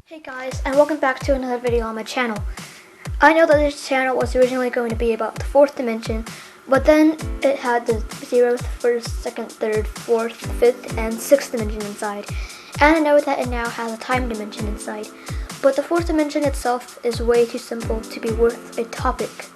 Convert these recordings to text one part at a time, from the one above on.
Hey guys, and welcome back to another video on my channel. I know that this channel was originally going to be about the 4th dimension, but then it had the 0th, 1st, 2nd, 3rd, 4th, 5th, and 6th dimension inside. And I know that it now has a time dimension inside. But the 4th dimension itself is way too simple to be worth a topic.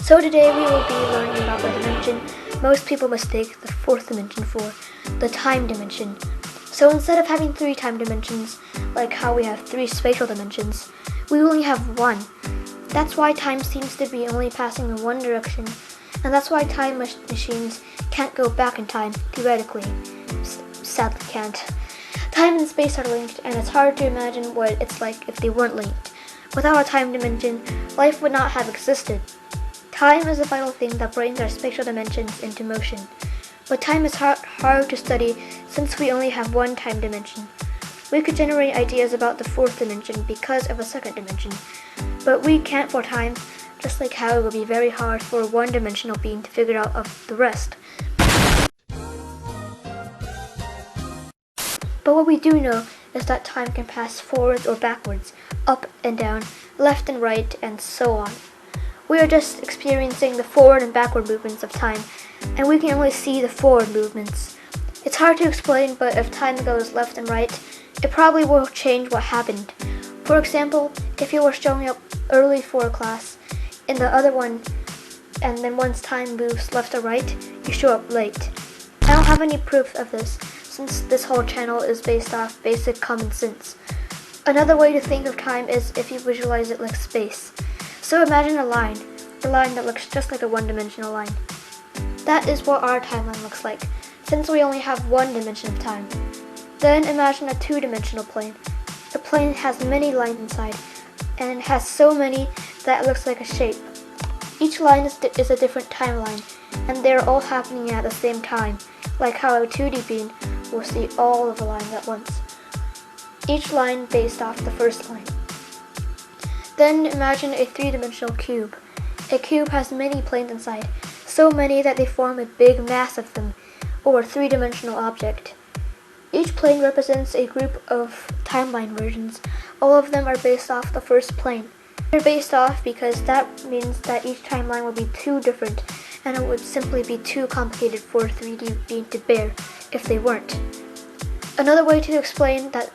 So today we will be learning about the dimension most people mistake the 4th dimension for, the time dimension. So instead of having 3 time dimensions, like how we have 3 spatial dimensions, we only have 1. That's why time seems to be only passing in one direction, and that's why time machines can't go back in time, theoretically. Sadly can't. Time and space are linked, and it's hard to imagine what it's like if they weren't linked. Without a time dimension, life would not have existed. Time is a vital thing that brings our spatial dimensions into motion. But time is hard to study since we only have 1 time dimension. We could generate ideas about the 4th dimension because of a 2nd dimension, but we can't for time, just like how it would be very hard for a 1-dimensional being to figure out of the rest. But what we do know is that time can pass forwards or backwards, up and down, left and right, and so on. We are just experiencing the forward and backward movements of time, and we can only see the forward movements. It's hard to explain, but if time goes left and right, it probably will change what happened. For example, if you were showing up early for a class in the other one, and then once time moves left or right, you show up late. I don't have any proof of this, since this whole channel is based off basic common sense. Another way to think of time is if you visualize it like space. So imagine a line that looks just like a 1-dimensional line. That is what our timeline looks like, since we only have 1 dimension of time. Then imagine a 2-dimensional plane. The plane has many lines inside, and it has so many that it looks like a shape. Each line is a different timeline, and they're all happening at the same time, like how a 2D being will see all of the lines at once. Each line based off the first line. Then imagine a 3-dimensional cube. A cube has many planes inside, so many that they form a big mass of them, or a 3-dimensional object. Each plane represents a group of timeline versions. All of them are based off the first plane. They're based off because that means that each timeline would be too different, and it would simply be too complicated for a 3D being to bear if they weren't. Another way to explain that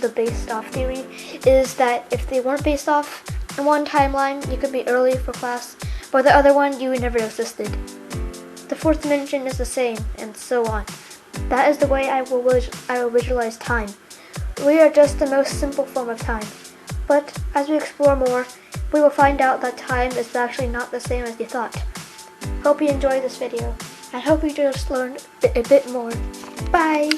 the based off theory is that if they weren't based off in one timeline, you could be early for class, but the other one you never existed. The 4th dimension is the same, and so on. That is the way I will visualize time. We are just the most simple form of time, but as we explore more, we will find out that time is actually not the same as you thought. Hope you enjoyed this video, and hope you just learned a bit more. Bye!